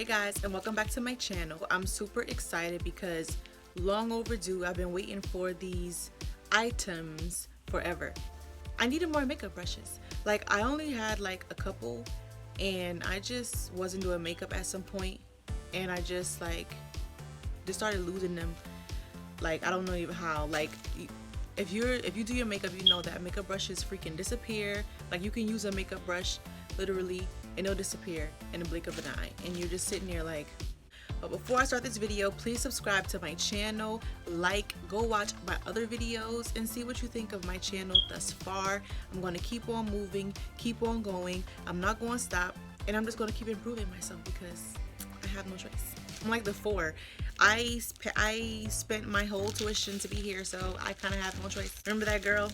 Hey guys, and welcome back to my channel. I'm super excited because long overdue. I've been waiting for these items forever. I needed more makeup brushes. Like, I only had like a couple and I just wasn't doing makeup at some point, and I just started losing them. Like, I don't know even how. Like, if you do your makeup, you know that makeup brushes freaking disappear. Like, you can use a makeup brush literally and it'll disappear in the blink of an eye, and you're just sitting there like. But before I start this video, please subscribe to my channel, go watch my other videos and see what you think of my channel thus far. I'm going to keep on moving, keep on going. I'm not going to stop, and I'm just going to keep improving myself because I have no choice. I'm like the 4. I spent my whole tuition to be here, so I kind of have no choice. Remember that girl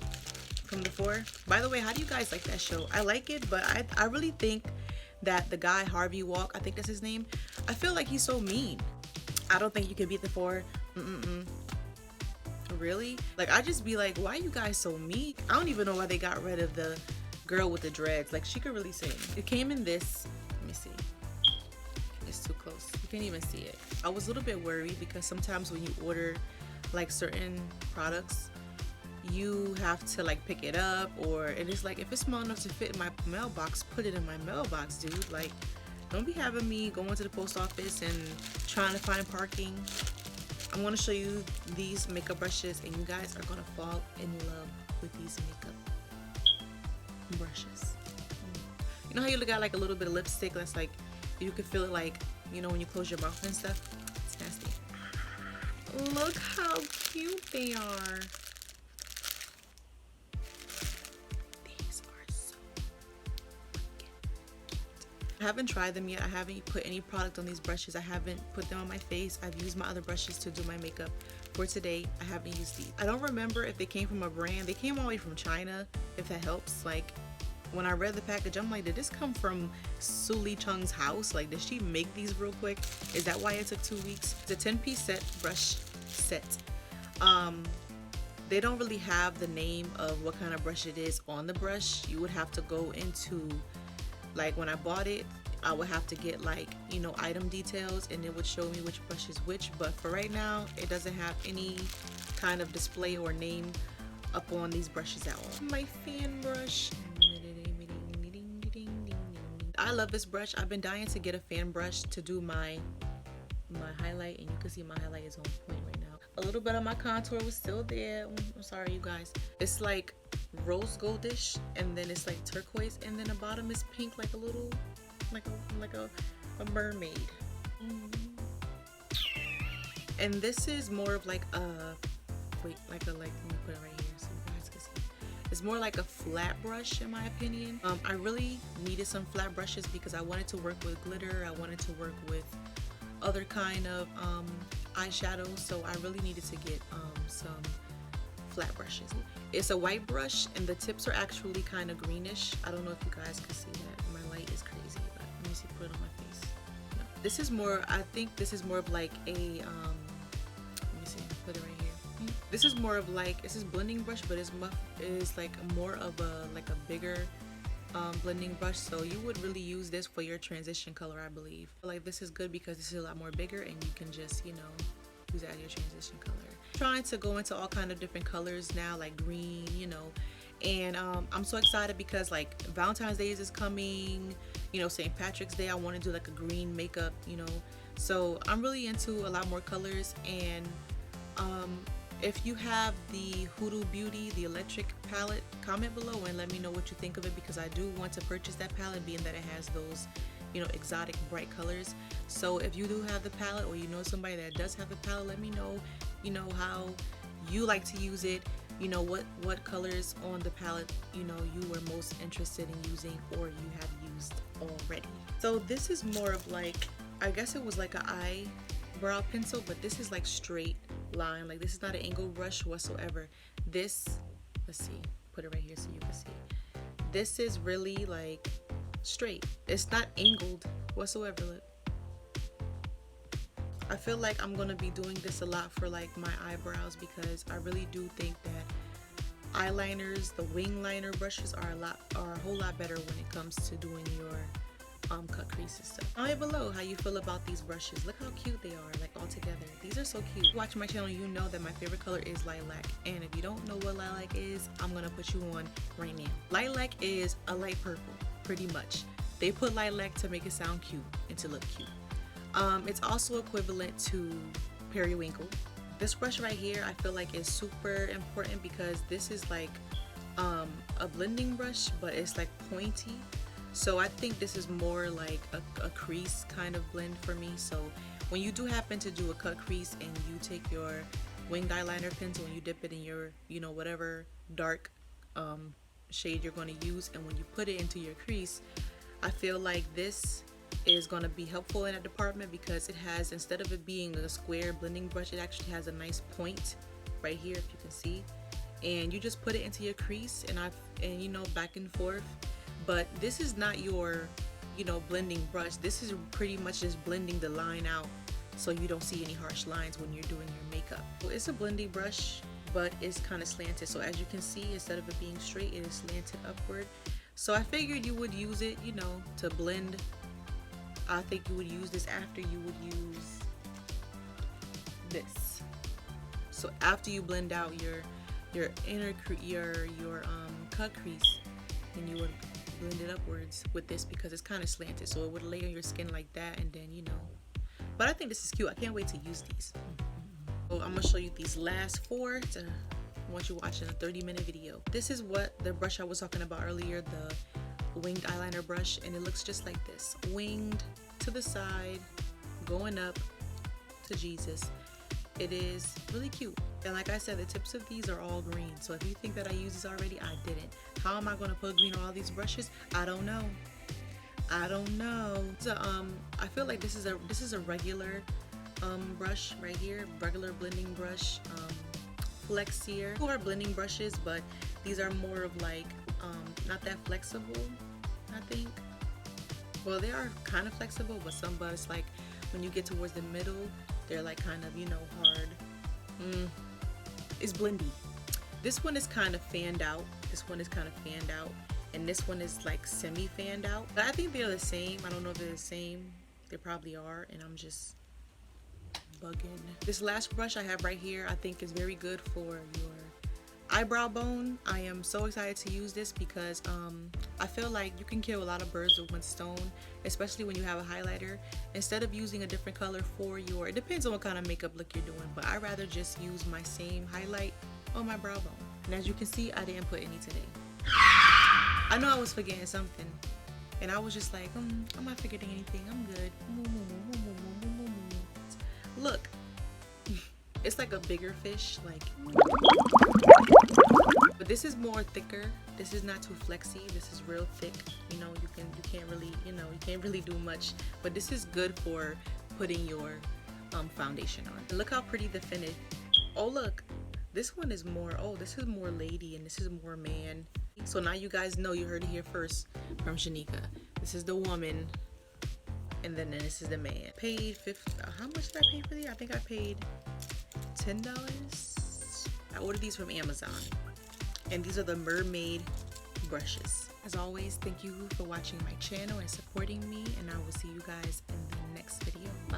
from the 4? By the way, how do you guys like that show? I like it, but I really think that the guy Harvey Walk, I think that's his name, I feel like he's so mean. I don't think you can beat the 4. Really? Like, I just be like, why are you guys so mean? I don't even know why they got rid of the girl with the dreads. Like, she could really sing. It came in this, let me see. It's too close. You can't even see it. I was a little bit worried because sometimes when you order like certain products, you have to like pick it up, or it is like, if it's small enough to fit in my mailbox, put it in my mailbox, dude. Like, don't be having me going to the post office and trying to find parking. I'm going to show you these makeup brushes, and you guys are going to fall in love with these makeup brushes. You know how you look at like a little bit of lipstick that's like, you can feel it, like, you know, when you close your mouth and stuff? It's nasty. Look how cute they are. I haven't tried them yet. I haven't put any product on these brushes. I haven't put them on my face. I've used my other brushes to do my makeup. For today, I haven't used these. I don't remember if they came from a brand. They came all the way from China, if that helps. Like, when I read the package, I'm like, did this come from Su Li Chung's house? Like, did she make these real quick? Is that why it took 2 weeks? It's a 10-piece set, brush set. They don't really have the name of what kind of brush it is on the brush. You would have to go into, like, when I bought it, I would have to get, like, you know, item details, and it would show me which brush is which. But for right now, it doesn't have any kind of display or name up on these brushes at all. My fan brush. I love this brush. I've been dying to get a fan brush to do my highlight, and you can see my highlight is on point right now. A little bit of my contour was still there. I'm sorry, you guys. It's like rose goldish, and then it's like turquoise, and then the bottom is pink, like a little, like a mermaid. And this is more of like a, let me put it right here so you guys can see. It's more like a flat brush in my opinion. I really needed some flat brushes because I wanted to work with glitter. I wanted to work with other kind of eyeshadows, so I really needed to get some flat brushes. It's a white brush, and the tips are actually kind of greenish. I don't know if you guys can see that. My light is crazy, but let me see, put it on my face. No. This is more, I think this is more of like a, let me see, put it right here. This is more of like, this is blending brush, but it's like more of a, like a bigger blending brush, so you would really use this for your transition color, I believe. Like, this is good because this is a lot more bigger, and you can just, you know, use that as your transition color. Trying to go into all kind of different colors now, like green, you know, and I'm so excited because like Valentine's Day is coming, you know, St. Patrick's Day. I want to do like a green makeup, you know, so I'm really into a lot more colors. And if you have the Hoodoo Beauty, the electric palette, comment below and let me know what you think of it, because I do want to purchase that palette, being that it has those, you know, exotic bright colors. So if you do have the palette, or you know somebody that does have the palette, let me know, you know, how you like to use it, you know, what colors on the palette, you know, you were most interested in using or you have used already. So this is more of like, I guess it was like an eyebrow pencil, but this is like straight line. Like, this is not an angle brush whatsoever. This, let's see, put it right here so you can see. This is really like straight. It's not angled whatsoever. Look. I feel like I'm gonna be doing this a lot for like my eyebrows, because I really do think that eyeliners, the wing liner brushes are a whole lot better when it comes to doing your cut crease and stuff. Comment below how you feel about these brushes. Look how cute they are, like all together. These are so cute. If you watch my channel, you know that my favorite color is lilac, and if you don't know what lilac is, I'm gonna put you on right now. Lilac is a light purple, pretty much. They put lilac to make it sound cute and to look cute. It's also equivalent to periwinkle. This brush right here I feel like is super important because this is like a blending brush, but it's like pointy. So I think this is more like a crease kind of blend for me. So when you do happen to do a cut crease and you take your winged eyeliner pencil and you dip it in your, you know, whatever dark shade you're going to use, and when you put it into your crease, I feel like this is going to be helpful in that department because it has, instead of it being a square blending brush, it actually has a nice point right here, if you can see, and you just put it into your crease and you know, back and forth. But this is not your, you know, blending brush. This is pretty much just blending the line out so you don't see any harsh lines when you're doing your makeup. Well, it's a blending brush, but it's kind of slanted, so as you can see, instead of it being straight, it is slanted upward. So I figured you would use it, you know, to blend. I think you would use this after you would use this. So after you blend out your inner cut crease, then you would blend it upwards with this because it's kind of slanted, so it would lay on your skin like that, and then, you know. But I think this is cute. I can't wait to use these. So I'm gonna show you these last four once you're watching a 30-minute video. This is what the brush I was talking about earlier, the winged eyeliner brush, and it looks just like this, winged to the side, going up to Jesus. It is really cute, and like I said, the tips of these are all green, so if you think that I used this already, I didn't. How am I going to put green on all these brushes? I don't know. So I feel like this is a regular brush right here, regular blending brush. Flexier, who are blending brushes, but these are more of like not that flexible, I think. Well, they are kind of flexible, but it's like when you get towards the middle, they're like kind of, you know, hard. It's blendy. This one is kind of fanned out. And this one is like semi fanned out, but I think they're the same. I don't know if they're the same. They probably are, and I'm just bugging. This lash brush I have right here I think is very good for your eyebrow bone. I am so excited to use this because I feel like you can kill a lot of birds with one stone, especially when you have a highlighter. Instead of using a different color for your, it depends on what kind of makeup look you're doing, but I'd rather just use my same highlight on my brow bone. And as you can see, I didn't put any today. I know I was forgetting something, and I was just like, I'm not forgetting anything, I'm good. Look, it's like a bigger fish, like, but this is more thicker. This is not too flexy. This is real thick. You know, you can't really, you know, you can't really do much, but this is good for putting your foundation on. And look how pretty the finish. Oh look, this one is more, oh, this is more lady and this is more man. So now you guys know, you heard it here first from Shaneeka. This is the woman, and then this is the man. Paid how much did I pay for these? I think I paid $10. I ordered these from Amazon, and these are the Mermaid brushes. As always, thank you for watching my channel and supporting me, and I will see you guys in the next video. Bye.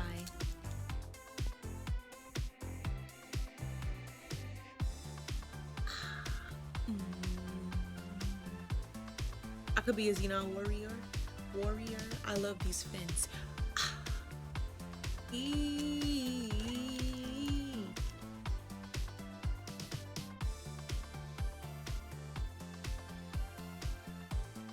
I could be a Xenon warrior. I love these fins.